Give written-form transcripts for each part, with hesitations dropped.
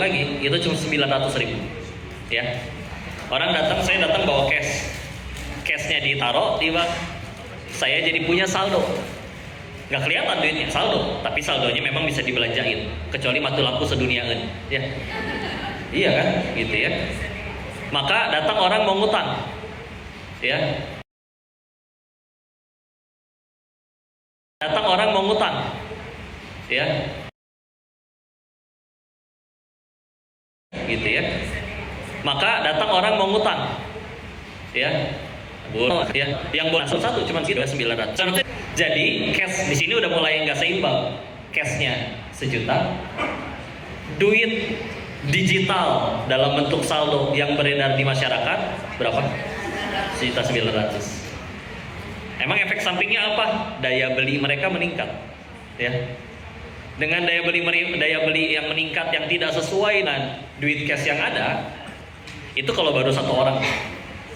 lagi itu cuma 900.000 ya. Orang datang, saya datang bawa cashnya ditaruh di bank, saya jadi punya saldo, nggak kelihatan duitnya saldo, tapi saldonya memang bisa dibelanjain, kecuali mati lampu seduniaan ya. Iya kan gitu ya. Maka datang orang mau ngutang ya, datang orang mau ngutang ya, gitu ya. Maka datang orang mau ngutang ya, ya, yang boleh satu cuma sekitar 900. Jadi cash di sini udah mulai nggak seimbang. Cashnya 1 juta, duit digital dalam bentuk saldo yang beredar di masyarakat berapa? 1.900.000. Emang efek sampingnya apa? Daya beli mereka meningkat ya. Dengan daya beli yang meningkat yang tidak sesuai dengan duit cash yang ada, itu kalau baru 1 orang.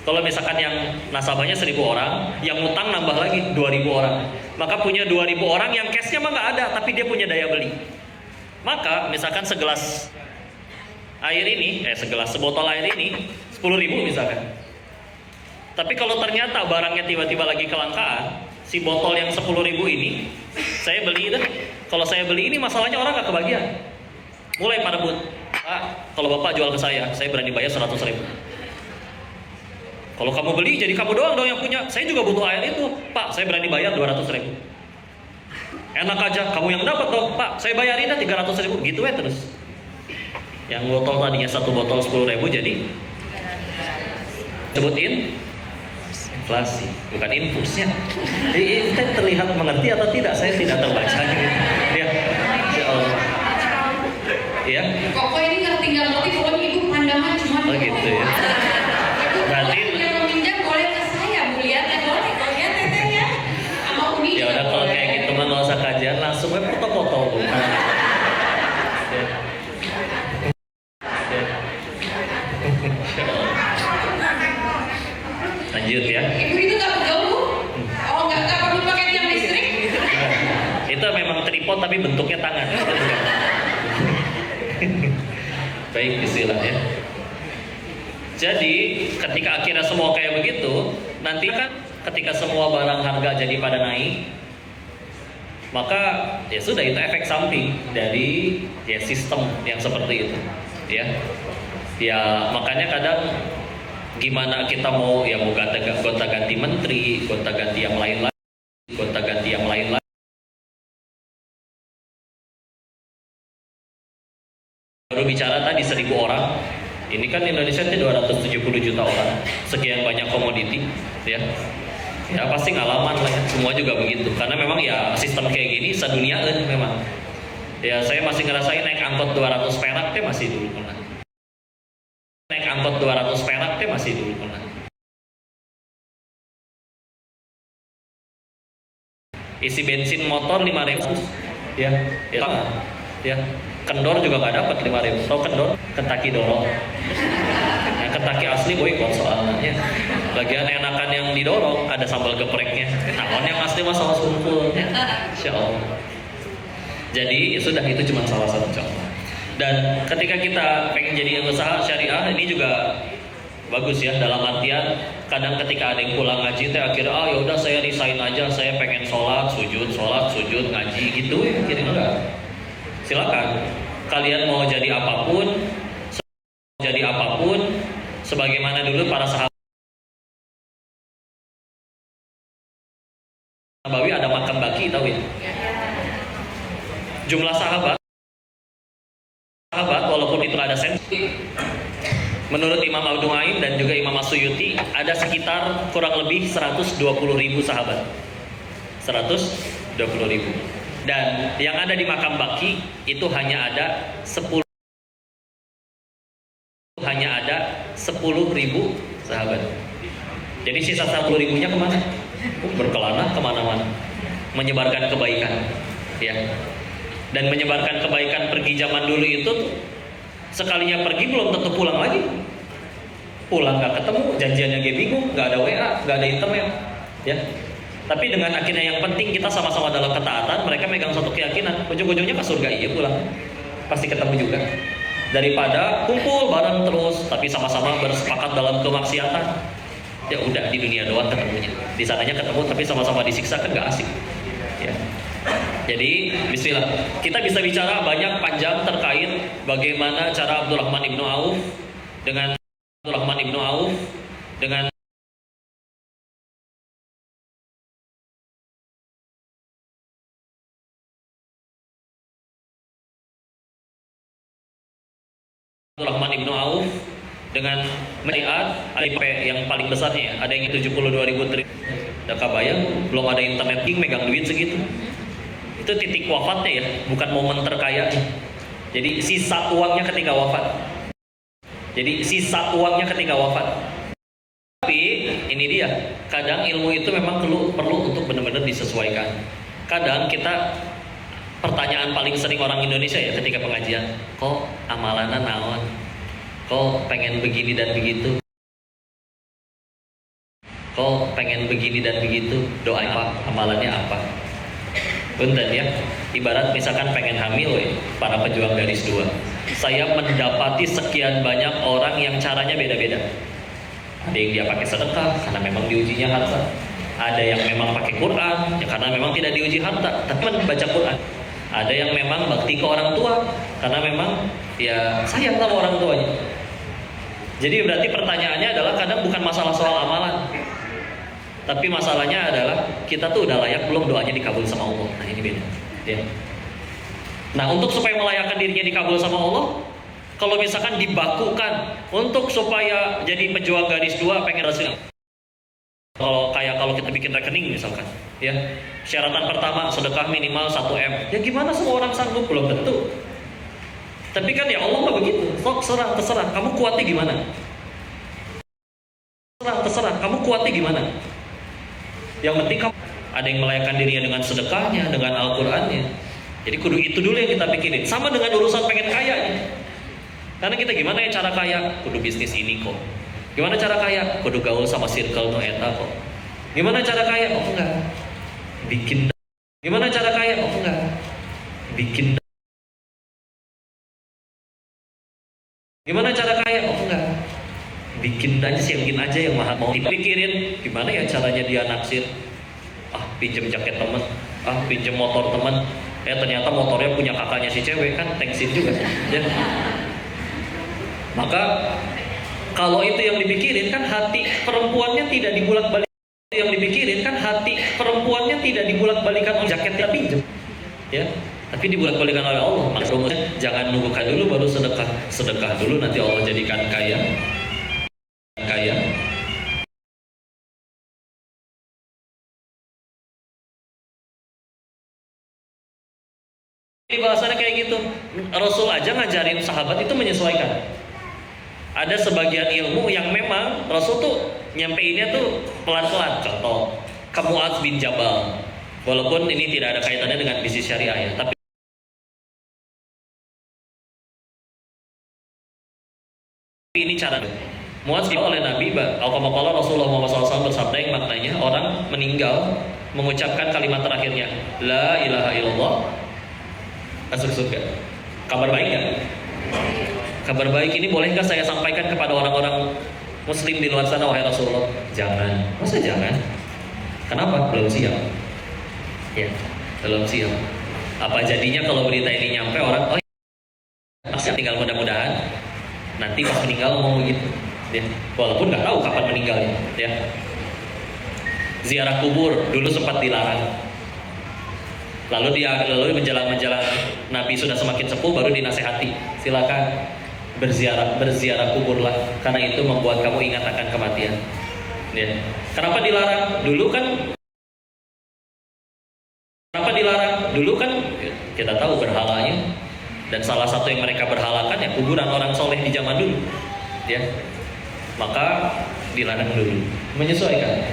Kalau misalkan yang nasabahnya 1.000 orang, yang utang nambah lagi 2.000 orang, maka punya 2.000 orang yang cashnya mah nggak ada, tapi dia punya daya beli. Maka misalkan segelas air ini, sebotol air ini 10.000 misalkan. Tapi kalau ternyata barangnya tiba-tiba lagi kelangkaan, si botol yang 10.000 ini saya beli deh. Kalau saya beli ini masalahnya orang nggak kebagian. Mulai pada Pak, kalau Bapak jual ke saya berani bayar 100.000. Kalau kamu beli, jadi kamu doang dong yang punya. Saya juga butuh air itu, Pak. Saya berani bayar 200.000. Enak aja, kamu yang dapat dong, Pak. Saya bayarin 300.000. Gitu ya terus. Yang botol tadinya 1 botol 10.000 jadi sebutin inflasi, bukan infusnya. Ini terlihat mengerti atau tidak? Saya tidak terbaca. Ya, ya Allah. Ya. Kok ini nggak ngerti, pokoknya ibu pandangan cuma. Oh gitu ya. Berarti yang meminjam boleh ke saya, Bu lihat ya boleh, kok ya teteh ya. Sama Uni. Ya udah kalau kayak gitu mah nggak usah kajian, langsung aja foto-foto. Lanjut ya. Ibu itu nggak pegel Bu? Oh nggak perlu pakai tiang listrik? Itu memang tripod tapi bentuknya tangan. Baik istilahnya. Jadi ketika akhirnya semua kayak begitu, nanti kan ketika semua barang harga jadi pada naik, maka ya sudah, itu efek samping dari ya sistem yang seperti itu ya. Ya makanya kadang gimana kita mau gonta-ganti menteri, gonta-ganti yang lain lagi, gonta-ganti yang lain lagi. Baru bicara tadi 1.000 orang, ini kan Indonesia itu 270 juta orang, sekian banyak komoditi, ya pasti ngalaman lah ya, semua juga begitu. Karena memang ya sistem kayak gini seduniaan memang. Ya saya masih ngerasain naik angkot 200 perak teh masih dulu pernah. Naik angkot 200 perak teh masih dulu pernah. Isi bensin motor 5.000, ya. Kendor juga nggak dapat 5.000. Tahu kendor? Kentucky dorong. Yang Kentucky asli boykot soalnya. Lagian enakan yang didorong ada sambal gepreknya. Tahun yang asli mah saus kumpulnya. Insya Allah. Jadi ya sudah, itu cuma salah satu contoh. Dan ketika kita pengen jadi usaha syariah, ini juga bagus ya, dalam artian kadang ketika ada yang pulang ngaji teh akhirnya ya udah saya resign aja, saya pengen sholat sujud ngaji gitu ya, kira enggak. Silakan kalian mau jadi apapun sebagaimana dulu para sahabat Nabawi ada makam baki, tahu ya? Jumlah sahabat walaupun itu ada menurut Imam Abu Nuaim dan juga Imam As-Suyuti ada sekitar kurang lebih 120.000 sahabat. 120.000. Dan yang ada di makam baki itu hanya ada 10.000 sahabat. Jadi sisa 10.000-nya kemana? Berkelana kemana-mana, menyebarkan kebaikan, ya. Dan menyebarkan kebaikan pergi zaman dulu itu sekalinya pergi belum tentu pulang lagi. Pulang nggak ketemu, janjiannya dia bingung, nggak ada WA, nggak ada internet, ya. Tapi dengan akhirnya yang penting kita sama-sama dalam ketaatan, mereka megang satu keyakinan, ujung-ujungnya ke surga iya pulang, pasti ketemu juga. daripada kumpul bareng terus tapi sama-sama bersepakat dalam kemaksiatan. Ya udah, di dunia doang ketemunya, di sananya ketemu tapi sama-sama disiksa, kan gak asik ya. Jadi bismillah, kita bisa bicara banyak panjang terkait bagaimana cara Abdurrahman ibnu Auf dengan dengan Abdurrahman ibnu Auf dengan melihat yang paling besarnya ya, ada yang 72.000 triliun. Udah kebayang, belum ada internet king megang duit segitu. Itu titik wafatnya ya, bukan momen terkayanya. Jadi sisa uangnya ketika wafat. Tapi ini dia, kadang ilmu itu memang perlu untuk benar-benar disesuaikan. Kadang kita, pertanyaan paling sering orang Indonesia ya ketika pengajian, kok amalannya naon? Kok pengen begini dan begitu? Kok pengen begini dan begitu? Doa apa? Amalannya apa? Punten ya, ibarat misalkan pengen hamil para pejuang garis 2. Saya mendapati sekian banyak orang yang caranya beda-beda. Ada yang dia pakai sedekah karena memang diujinya harta. Ada yang memang pakai Quran ya karena memang tidak diuji harta, tapi membaca Quran. Ada yang memang bakti ke orang tua karena memang ya sayang sama orang tuanya. Jadi berarti pertanyaannya adalah kadang bukan masalah soal amalan, tapi masalahnya adalah kita tuh udah layak belum doanya dikabul sama Allah. Nah ini beda ya. Nah untuk supaya melayakkan dirinya dikabul sama Allah, kalau misalkan dibakukan untuk supaya jadi pejuang garis 2 pengen rasul. Kalau kita bikin rekening misalkan ya, syaratan pertama sedekah minimal 1 M. Ya gimana semua orang sanggup? Belum tentu. Tapi kan ya Allah nggak begitu. Sok terserah. Kamu kuatnya gimana? Terserah. Kamu kuatnya gimana? Yang penting kamu ada yang melayakkan dirinya dengan sedekahnya, dengan Al-Qur'annya. Jadi kudu itu dulu yang kita pikirin. Sama dengan urusan pengen kaya nih. Karena kita gimana ya cara kaya? Kudu bisnis ini kok. Gimana cara kaya? Kudu gaul sama circle no eta kok. Gimana cara kaya? Oh enggak. Bikin. Gimana cara kaya? Oh enggak. Bikin. Gimana cara kaya? Oh enggak. Bikin aja sih, bikin aja yang mahal. Mau dipikirin gimana ya caranya dia naksir. Pinjem jaket temen. Pinjem motor temen. Ternyata motornya punya kakaknya si cewek, kan thanksin juga ya. Maka kalau itu yang dipikirin kan hati perempuannya tidak dibulak-balik. Yang dipikirin kan hati perempuannya tidak dibulak-balikan oleh jaketnya pinjem ya, tapi dibulak-balikan oleh Allah. Maksudnya jangan nunggu kaya dulu baru sedekah dulu, nanti Allah jadikan kaya. Ini bahasannya kayak gitu. Rasul aja ngajarin sahabat itu menyesuaikan. Ada sebagian ilmu yang memang Rasul tuh nyampeinnya tuh pelan-pelan. Contoh, Muadz bin Jabal. Walaupun ini tidak ada kaitannya dengan bisnis syariah ya, tapi ini cara Muadz oleh Nabi, al-Qamaqala Rasulullah SAW bersabda yang maknanya orang meninggal mengucapkan kalimat terakhirnya La ilaha illallah masuk surga. Kabar baik gak? Kabar baik ini bolehkah saya sampaikan kepada orang-orang muslim di luar sana wahai Rasulullah? Jangan. Masa jangan? Kenapa? Belum siap. Ya, belum siap. Apa jadinya kalau berita ini nyampe orang, masih tinggal mudah-mudahan nanti pas meninggal ngomong begitu. Ya, walaupun nggak tahu kapan meninggalnya. Ya. Ziarah kubur dulu sempat dilarang. Lalu menjelang Nabi sudah semakin sepuh baru dinasehati, silakan berziarah kuburlah karena itu membuat kamu ingat akan kematian. Ya. Kenapa dilarang? Dulu kan kita tahu berhalanya, dan salah satu yang mereka berhalakan ya kuburan orang soleh di zaman dulu. Ya. Maka dilarang dulu, menyesuaikan.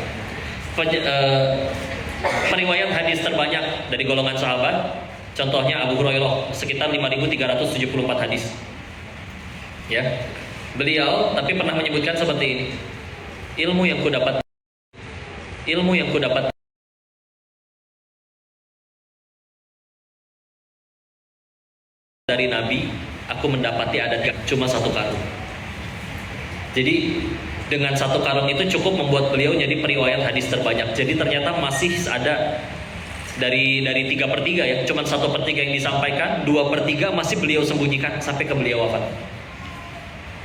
Periwayat hadis terbanyak dari golongan sahabat, contohnya Abu Hurairah sekitar 5.374 hadis. Ya, beliau tapi pernah menyebutkan seperti ini: ilmu yang kudapat dari Nabi, aku aku mendapati ada cuma 1 karung. Jadi dengan 1 karung itu cukup membuat beliau jadi periwayat hadis terbanyak. Jadi ternyata masih ada dari 3/3 ya, cuman 1/3 yang disampaikan, 2/3 masih beliau sembunyikan sampai ke beliau wafat.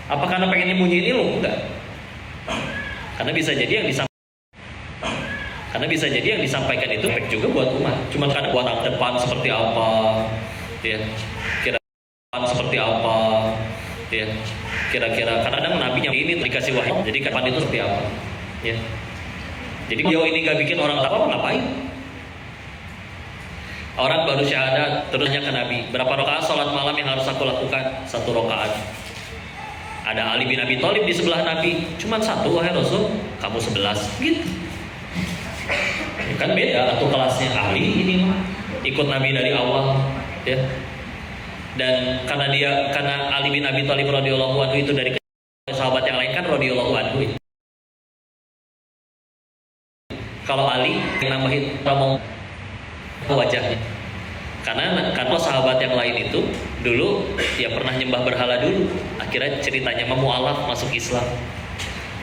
Apa karena pengen nyembunyiin ilmu? Enggak. Karena bisa jadi yang disampaikan itu baik juga buat umat. Cuman karena buat depan seperti apa, ya kira seperti apa, ya kira-kira. Kadang nabinya ini dikasih wahyu, jadi kapan itu seperti apa, ya. Jadi beliau ini nggak bikin orang takwa, ngapain? Orang baru syahadat, terusnya ke Nabi, berapa rakaat sholat malam yang harus aku lakukan? 1 rakaat. Ada Ali bin Abi Thalib di sebelah Nabi, cuman 1, wahai Rasul, kamu 11, gitu. Ya kan beda, atau kelasnya Ali ini mah ikut Nabi dari awal, ya. Dan karena Ali bin Abi Thalib radhiyallahu anhu itu dari sahabat yang lain kan radhiyallahu anhu. Kalau Ali nambahin ngomong wajahnya, karena sahabat yang lain itu dulu ya pernah nyembah berhala dulu, akhirnya ceritanya mualaf masuk Islam.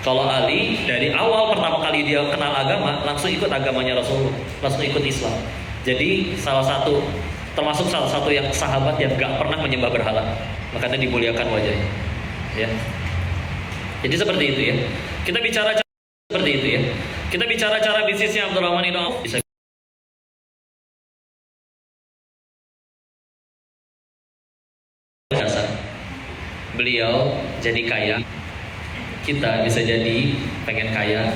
Kalau Ali dari awal pertama kali dia kenal agama langsung ikut agamanya Rasulullah, langsung ikut Islam. Jadi termasuk salah satu yang sahabat yang gak pernah menyembah berhala, makanya dimuliakan wajahnya, ya. Jadi seperti itu ya. Kita bicara seperti itu ya. Kita bicara cara bisnisnya Abdurrahman bin Auf, bisa beliau jadi kaya, kita bisa jadi pengen kaya,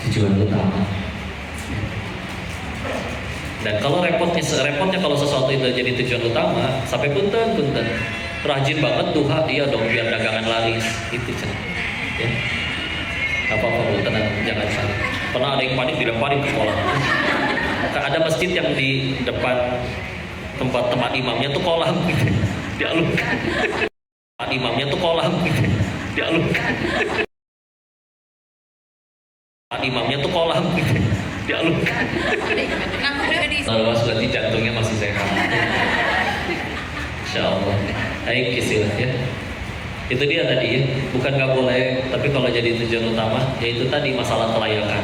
tujuan utama. Dan kalau repotnya kalau sesuatu itu jadi tujuan utama, sampai punten rajin banget duha, iya dong biar dagangan laris, itu ya. Apa-apa tenang, jangan salah. Pernah ada yang panik dilemparin ke kolam. Ada masjid yang di depan tempat imamnya tuh kolam gitu, dialungkan. Imamnya tuh kolam gitu, dialungkan. Imamnya tuh kolam gitu, dialungkan. Awas berarti jantungnya masih sehat. Insya Allah. Baik, istilah ya. Itu dia tadi ya, bukan nggak boleh, tapi kalau jadi tujuan utama, yaitu tadi masalah kelayakan.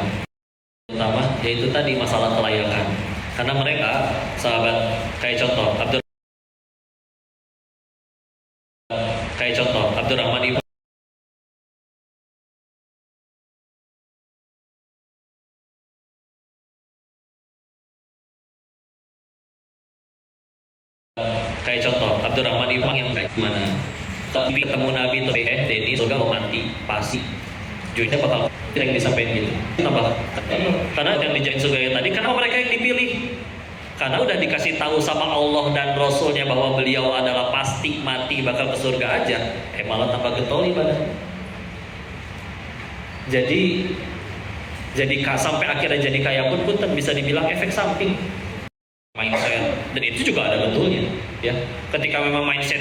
Karena mereka sahabat kayak contoh Abdurrahman ibn yang kayak gimana? Tapi ketemu Nabi itu Denny surga mau mati pasti jujurnya bakal yang disampaikan gitu. Kenapa? Karena yang dijamin surga yang tadi karena mereka yang dipilih. Karena udah dikasih tahu sama Allah dan Rasulnya bahwa beliau adalah pasti mati bakal ke surga aja, malah tambah getol ibadah. Jadi sampai akhirnya jadi kaya pun bisa dibilang efek samping mindset, dan itu juga ada betulnya ya. Ketika memang mindset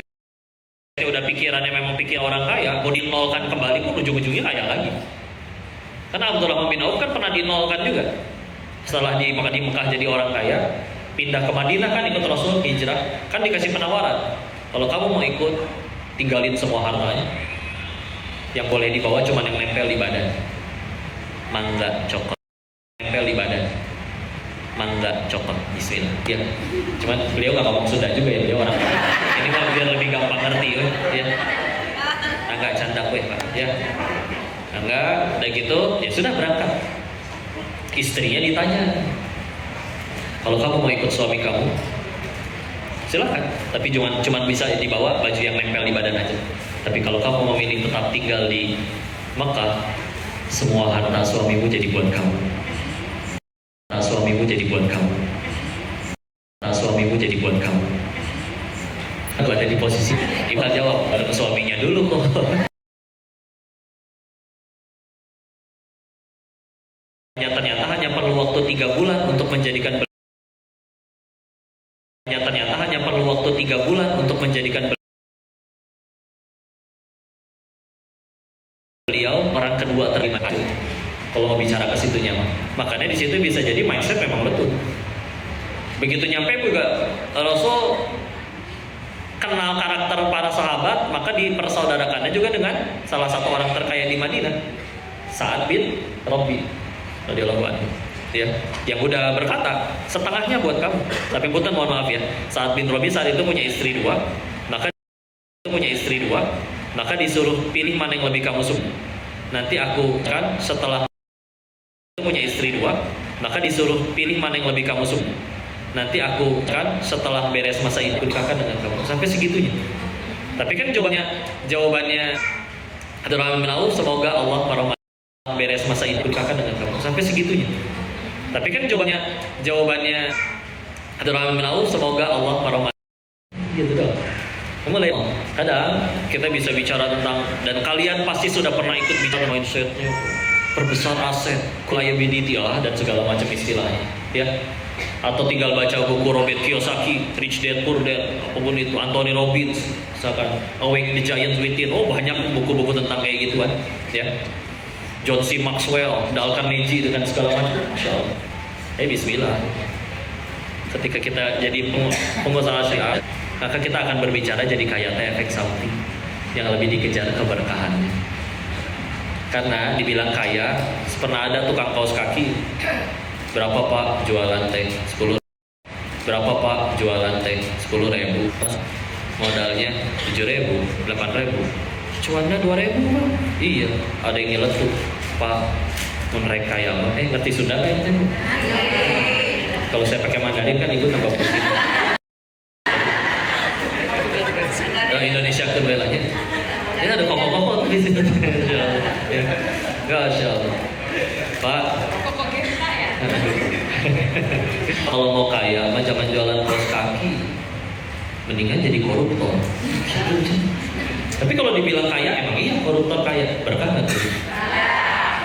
udah pikirannya memang pikir orang kaya, mau dinolkan kembali pun ujung-ujungnya kaya lagi. Karena Abdurrahman bin Auf kan pernah dinolkan juga setelah di Mekah jadi orang kaya, pindah ke Madinah kan ikut Rasul hijrah, kan dikasih penawaran, kalau kamu mau ikut tinggalin semua hartanya, yang boleh dibawa cuma yang nempel di badan, mangga coklat nempel di badan, mangga coklat, bismillah ya. Cuman beliau nggak ngomong Sunda juga ya, beliau orang ini mah biar lebih gampang ngerti ya. Enggak canda pak ya, enggak udah gitu ya sudah berangkat. Istrinya ditanya, kalau kamu mau ikut suami kamu silakan, tapi cuma bisa dibawa baju yang nempel di badan aja. Tapi kalau kamu memilih tetap tinggal di Mekah, semua harta suamimu jadi buat kamu. Suamimu jadi buat kamu. Aku ada di posisi kita jawab bareng suaminya dulu kok. Ternyata hanya perlu waktu 3 bulan untuk menjadikan beliau orang kedua terima kasih. Kalau mau bicara ke situnya makanya di situ bisa jadi mindset memang betul. Begitu nyampe juga Rasul kenal karakter para sahabat, maka dipersaudarakannya juga dengan salah satu orang terkaya di Madinah, Sa'ad bin Rabi radhiyallahu anhu. Ya, yang udah berkata setengahnya buat kamu. Tapi punten mohon maaf ya, Sa'ad bin Rabi saat itu punya istri dua, maka disuruh pilih mana yang lebih kamu suka. Nanti aku kan setelah punya istri dua, maka disuruh pilih mana yang lebih kamu suka. Nanti aku kan setelah beres masa ini nikahkan dengan kamu. Sampai segitunya. Tapi kan jawabannya Abdurrahman bin Auf, semoga Allah merahmati beres masa ini nikahkan dengan kamu. Sampai segitunya. Tapi kan jawabannya Abdurrahman bin Auf, semoga Allah merahmati. Gitu dong. Mulai kadang kita bisa bicara tentang, dan kalian pasti sudah pernah ikut bicara mindsetnya, perbesar aset, liability lah, dan segala macam istilahnya, ya. Atau tinggal baca buku Robert Kiyosaki, Rich Dad Poor Dad, apapun itu, Anthony Robbins, misalkan Awake the Giant Within. Oh, banyak buku-buku tentang kayak gituan, ya. John C. Maxwell, Dale Carnegie dengan segala macam. Insyaallah. Bismillah. Ketika kita jadi pengusaha syariah, maka kita akan berbicara jadi kaya efek samping yang lebih dikejar keberkahannya. Karena dibilang kaya, pernah ada tukang kaos kaki. Berapa Pak jualan teh? 10. Berapa Pak jualan teh? 10.000. Modalnya 7.000, 8.000. Cuannya 2.000 Pak. Iya, ada yang nyeletuk. Pak, mereka ya Pak. Ngerti Sunda kan? Kalau saya pakai Mandarin kan ibu tambah pusing. Indonesia kan belanya. Ini ada koko-koko di situ. Ya. Masya Allah. Pak. Kalau mau kaya, jangan jualan kaos kaki. Mendingan jadi koruptor. Tapi kalau dibilang kaya, emang iya koruptor kaya. Berkah nggak tuh?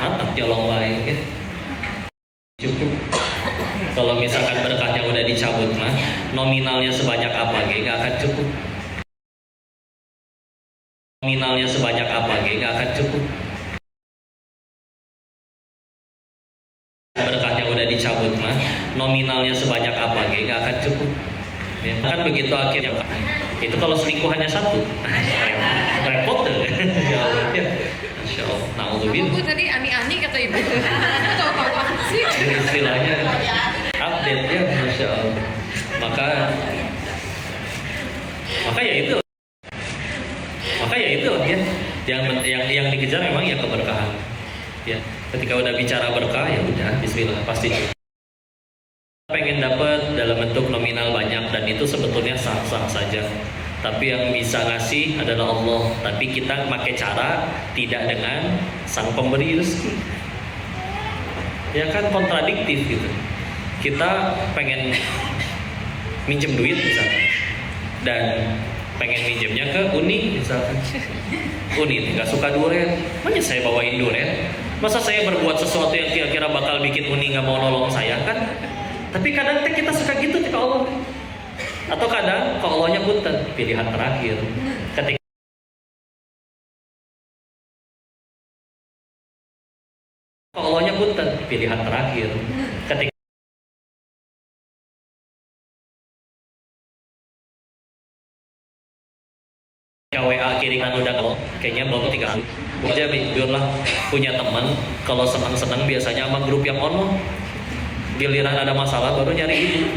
Mantap nyolong baik ya. Cukup. Kalau misalkan berkahnya udah dicabut mah, nominalnya sebanyak apa, nggak akan cukup. Nominalnya sebanyak apa, nggak akan cukup. Berkahnya udah dicabut mah, nominalnya sebanyak apa, nggak akan cukup. Ya, kan begitu akhirnya. Itu kalau selingkuhannya satu, repot tuh. Ya Allah, ya. Masya Allah. Naudzubillah. Aku tadi ani-ani kata ibu. Tahu-tahu apa sih? Istilahnya update ya, Masya Allah. Maka ya itu ya, yang dikejar memang ya keberkahan. Ya, ketika udah bicara berkah ya udah bismillah pasti. Pengen dapat dalam bentuk nominal banyak, dan itu sebetulnya sah-sah saja. Tapi yang bisa ngasih adalah Allah. Tapi kita pakai cara tidak dengan sang pemberi rezeki. Ya kan kontradiktif gitu. Kita pengen minjem duit misalkan, dan pengen minjemnya ke Uni misalkan. Uni nggak suka duren, makanya saya bawain duren. Masa saya berbuat sesuatu yang kira-kira bakal bikin Uni nggak mau nolong saya kan? Tapi kadang kita suka gitu ke Allah. Atau kadang ke Allahnya punten, pilihan terakhir. Ketika ke Allahnya punten, pilihan terakhir. Ketika WA kiriman udah kalau kayaknya belum 3 hari. Aja biarlah punya teman, kalau senang-senang biasanya sama grup yang ono. Giliran ada masalah baru nyari ibu.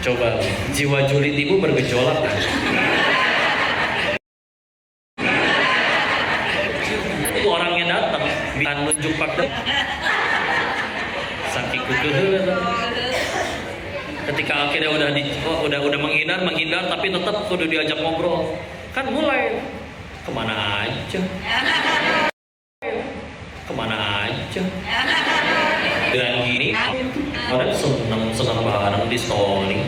Coba jiwa julid ibu bergejolak kan? Itu orangnya datang, bisa nunjuk fakta. Saking kudu. Ketika akhirnya udah menghindar, tapi tetap kudu diajak ngobrol. Kan mulai kemana aja? Dan gini, orang senang bareng di story.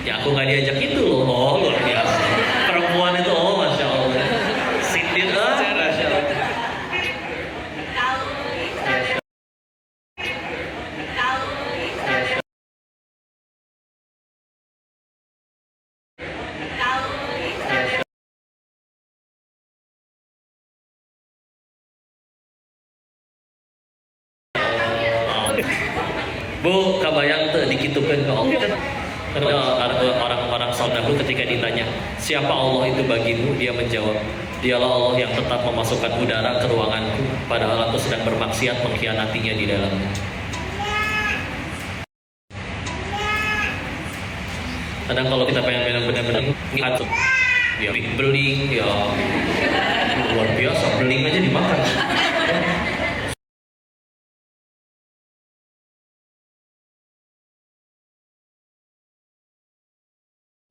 Ya aku nggak diajak itu loh, luar biasa. Perempuan itu, masya Allah. Sindir masya Allah. Bu, kabayang tuh dikitukan ke Allah. Ada orang-orang dahulu ketika ditanya, siapa Allah itu bagimu? Dia menjawab, dialah Allah yang tetap memasukkan udara ke ruanganku, padahal aku sedang bermaksiat mengkhianatinya di dalamnya. Kadang kalau kita pengen benar-benar ingat, ya beling, ya luar biasa, beling aja dimakan.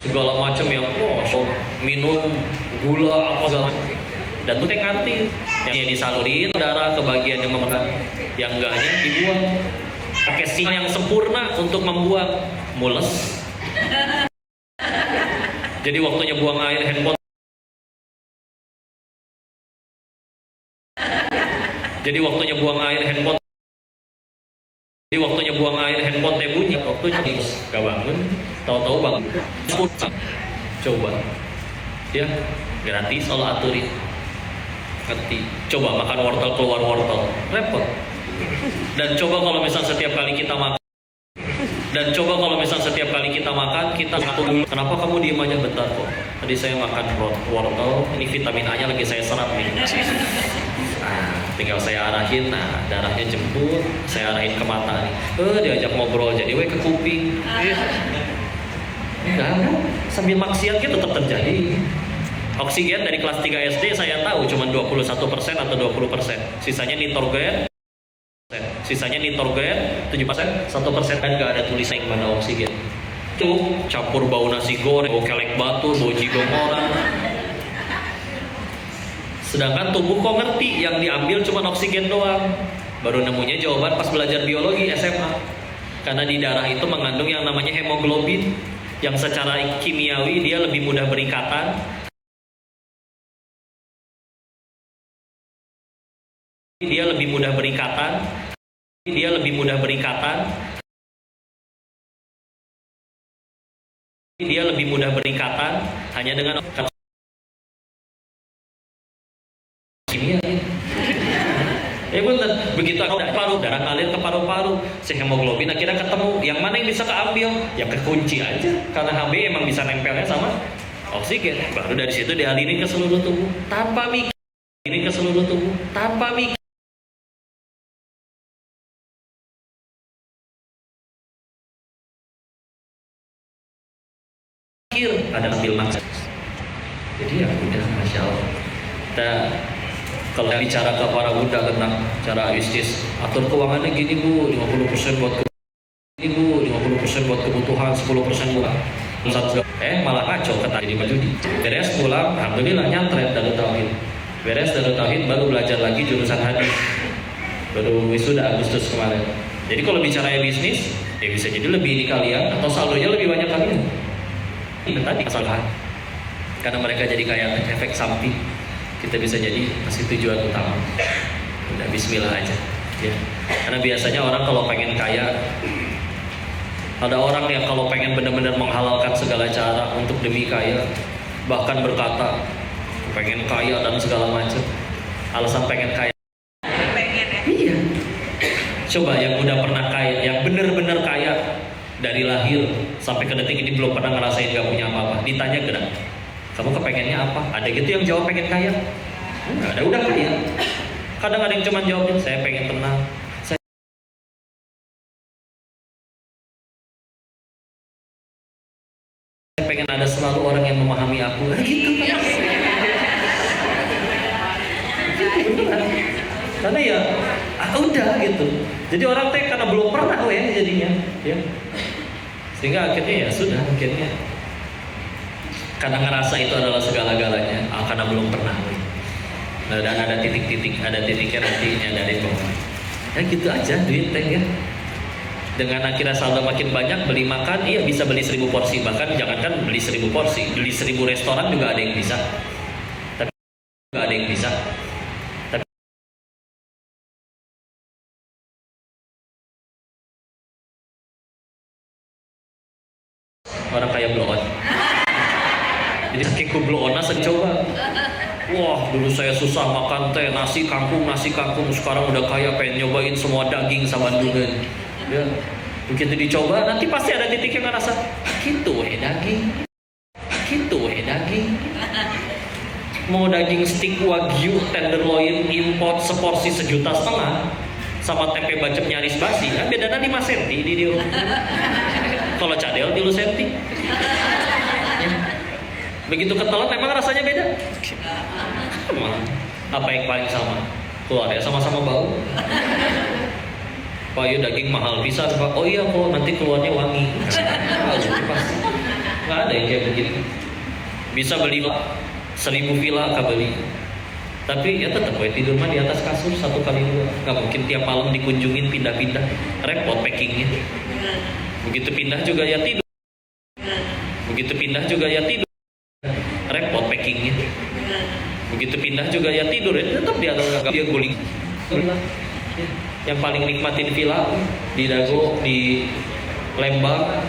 Segala macam yang minum gula apa segala macam, dan tuh kayak ngerti yang disalurin darah ke bagian yang memegang, yang enggaknya dibuang pakai sinyal yang sempurna untuk membuang, mules. Jadi waktunya buang air handphone, jadi waktunya buang air handphone teh bunyi, waktunya gak bangun, tahu-tahu bangun. Coba ya, gratis Allah aturin, ngerti. Coba makan wortel keluar wortel, repot. Dan coba kalau misal setiap kali kita makan, kita ngaku dulu, kenapa kamu diem aja? Bentar kok, tadi saya makan wortel, ini vitamin A nya lagi saya serap nih. Tinggal saya arahin, nah darahnya jemput, saya arahin ke mata nih, diajak ngobrol jadi ke kuping. Enggak, sambil maksiat gitu tetap terjadi. Oksigen dari kelas 3 SD saya tahu cuma 21% atau 20%, sisanya nitrogen 7%, 1% kan nggak ada tulisan yang mana oksigen. Itu campur bau nasi goreng, bau kelek batu, bau jigong orang. Sedangkan tubuh kok ngerti yang diambil cuma oksigen doang. Baru nemunya jawaban pas belajar biologi SMA. Karena di darah itu mengandung yang namanya hemoglobin, yang secara kimiawi dia lebih mudah berikatan. Dia lebih mudah berikatan hanya dengan kimia. Bener, begitu ada paru, darah ngalir ke paru-paru, si hemoglobin akhirnya ketemu. Yang mana yang bisa keambil? Ya kekunci aja, karena Hb emang bisa nempelnya sama oksigen. Baru dari situ dialirin ke seluruh tubuh tanpa mikir. Ada ambil maksud. Jadi ya udah, masya Allah. Kita kalau bicara ke para budak tentang cara bisnis, atur keuangannya gini bu, 50% buat kebutuhan, 10% buat malah ngaco kata jadi judi. Beres pulang, alhamdulillah nyantret dari tauhid. Beres dari tauhid baru belajar lagi jurusan hadis. Baru wisuda Agustus kemarin. Jadi kalau bicara bisnis, ya bisa jadi lebih di kalian atau saldonya lebih banyak kalian. Ini tadi kesalahan. Karena mereka jadi kayak efek samping. Kita bisa jadi masih tujuan utama. Udah bismillah aja ya. Karena biasanya orang kalau pengen kaya, ada orang yang kalau pengen benar-benar menghalalkan segala cara untuk demi kaya, bahkan berkata pengen kaya dan segala macam. Alasan pengen kaya, iya. Coba yang udah pernah kaya, yang benar-benar kaya dari lahir sampai ke detik ini belum pernah ngerasain gak punya apa-apa, ditanya gak? Kamu kepengennya apa? Ada gitu yang jawab pengen kaya? Nggak ada, udah kaya. Kadang ada yang cuma jawabin, saya pengen tenang. Saya pengen ada selalu orang yang memahami aku. Gitu kan? Beneran. Karena ya, udah gitu. Jadi orang teh karena belum pernah ya jadinya. Ya. Sehingga akhirnya ya sudah, akhirnya karena ngerasa itu adalah segala-galanya, karena belum pernah. Dan ada titiknya nantinya dari bawah. Ya gitu aja duit teh ya. Dengan akhirnya saldo makin banyak, beli makan, iya bisa beli 1000 porsi. Bahkan jangankan beli 1000 porsi, beli 1000 restoran juga ada yang bisa. Tapi orang kaya blow on. Jadi saking kubloona coba. Wah, dulu saya susah makan teh nasi kangkung, sekarang udah kaya pengen nyobain semua daging sama bandungan. Ya, Begitu dicoba, nanti pasti ada titik yang ngerasa, gitu daging. Gitu daging. Mau daging steak wagyu tenderloin import seporsi 1,5 juta sama tempe bacem nyaris basi, kan bedanya 5 cm di dia. Kalau cadel 3 cm. Begitu ketelan memang rasanya beda. Apa yang paling sama? Keluarnya sama-sama bau. Pak, ya daging mahal bisa Pak. Oh iya kok, nanti keluarnya wangi. Pasti. Nggak ada yang kayak begitu. Bisa beli 1000 villa beli. Tapi ya tetap tidur mah di atas kasur 1 kali 2. Nggak mungkin tiap malam dikunjungin pindah-pindah. Repot packingnya. Begitu pindah juga ya tidur. Begitu pindah juga ya tidur. Repot packingnya. Begitu pindah juga ya tidur ya tetap dia guling. Yang paling nikmatin villa di Dago di Lembang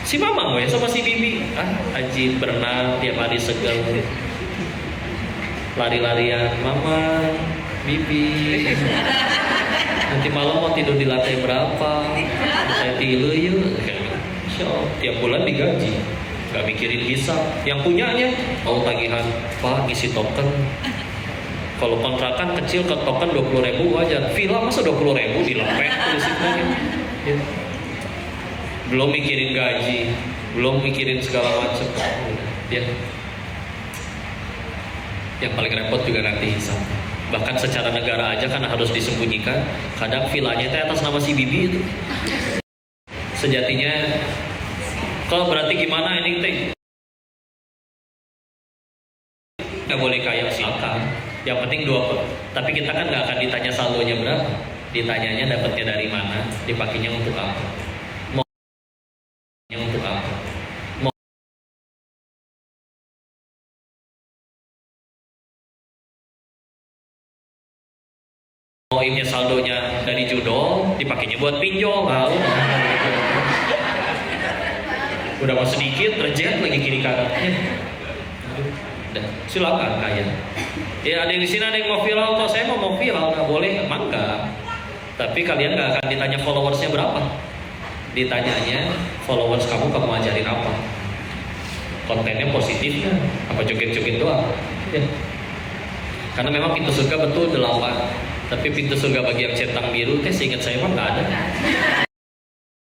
si Mamang ya sama si Bibi Aji berenang tiap hari segar lari-larian Mama Bibi nanti malam mau tidur di lantai berapa saya tilu yuk tiap bulan digaji nggak mikirin bisa yang punyanya tagihan Pak isi token kalau kontrakan kecil ke token 20.000 wajar villa masa 20.000 dilepeh ya. Belum mikirin gaji, belum mikirin segala macam, ya. Yang paling repot juga nanti hisab. Bahkan secara negara aja kan harus disembunyikan. Kadang villanya itu atas nama si Bibi itu. Sejatinya, kalau berarti gimana ini teh? Nggak boleh kaya silakan. Yang penting 2. Tapi kita kan nggak akan ditanya saldonya berapa. Ditanyanya dapatnya dari mana, dipakainya untuk apa. Untuk apa? Mau ini saldonya dari judol, dipakainya buat pinjol, udah mau sedikit, reject lagi kiri kanannya. Udah, silakan kaya. Ya ada yang di sini ada yang mau viral, kok saya mau viral, nggak boleh, emang enggak. Tapi kalian nggak akan ditanya followersnya berapa. Ditanyanya followers kamu ajarin apa, kontennya positif kan, apa joget-joget doang ya. Karena memang pintu surga betul 8, tapi pintu surga bagi yang centang biru seingat saya mah nggak ada.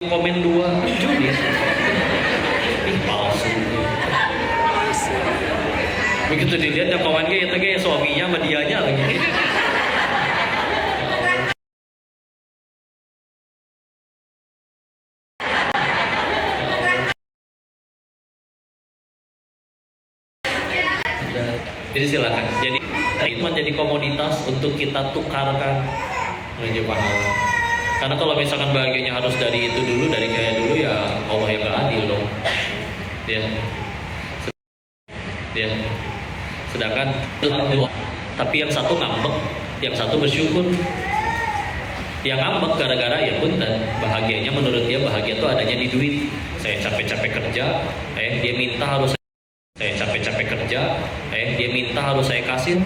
Komen 2 judi palsu. Begitu dilihat yang komennya ya suaminya sama dianya lagi. Jadi silakan. Jadi itu menjadi komoditas untuk kita tukarkan menuju pahala. Karena kalau misalkan bahagianya harus dari itu dulu, dari kayak dulu ya Allah yang gak adil dong. Ya. Sedangkan tapi yang satu ngambek, yang satu bersyukur. Yang ngambek gara-gara ya punten, bahagianya menurut dia bahagia itu adanya di duit. Saya capek-capek kerja, dia minta harus saya capek-capek kerja, dia minta harus saya kasih.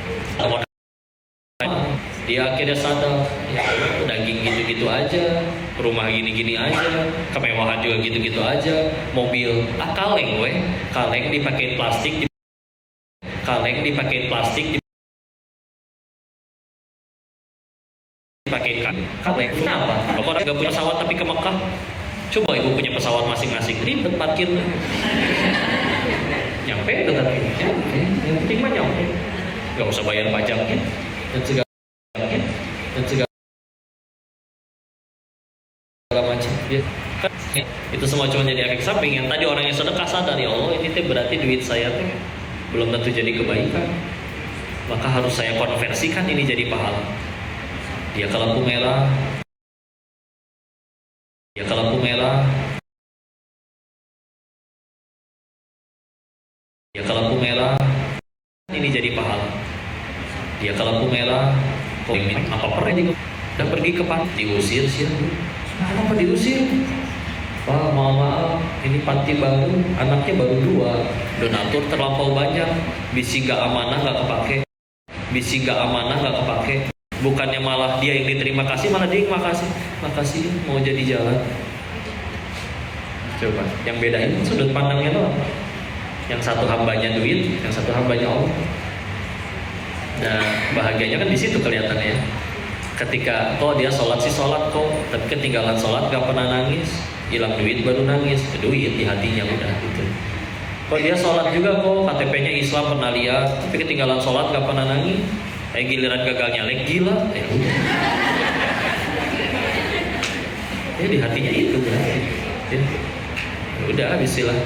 Dia akhirnya sadar, ya daging gitu-gitu aja, rumah gini-gini aja, kemewahan juga gitu-gitu aja, mobil, kaleng dipakein plastik, dipakein kaleng. Kenapa? Kalau orang nggak punya pesawat tapi ke Mekah, coba ibu punya pesawat masing-masing, ribet parkirnya. Nyampe tetap yang penting mah nyampe, nggak usah bayar pajaknya dan segala macam ya. Itu semua cuma jadi efek samping. Yang tadi orang yang sedekah sadar ya Allah ini teh berarti duit saya teh belum tentu jadi kebaikan, maka harus saya konversikan ini jadi pahala. Dia ke lampu merah, ini jadi pahala. Dia ke lampu merah, apa pernah dan pergi ke panti, diusir sih. Kenapa diusir? Pak, maaf, ini panti baru, anaknya baru 2, donatur terlampau banyak, bisi gak amanah gak kepake, bukannya malah dia yang diterima kasih, malah dia yang makasih mau jadi jalan. Coba, yang bedain sudut pandangnya doang. Yang satu hambanya duit, yang satu hambanya Allah. Nah, bahagianya kan di situ kelihatannya ya. Ketika kok dia sholat sih sholat kok, tapi ketinggalan sholat gak pernah nangis, hilang duit baru nangis, duit di hatinya udah gitu. Kok dia sholat juga kok, KTP-nya Islam pernah lihat, tapi ketinggalan sholat gak pernah nangis, giliran gagal nyalek gila, ya udah. Ya di hatinya itu berarti. Ya udah habis lah.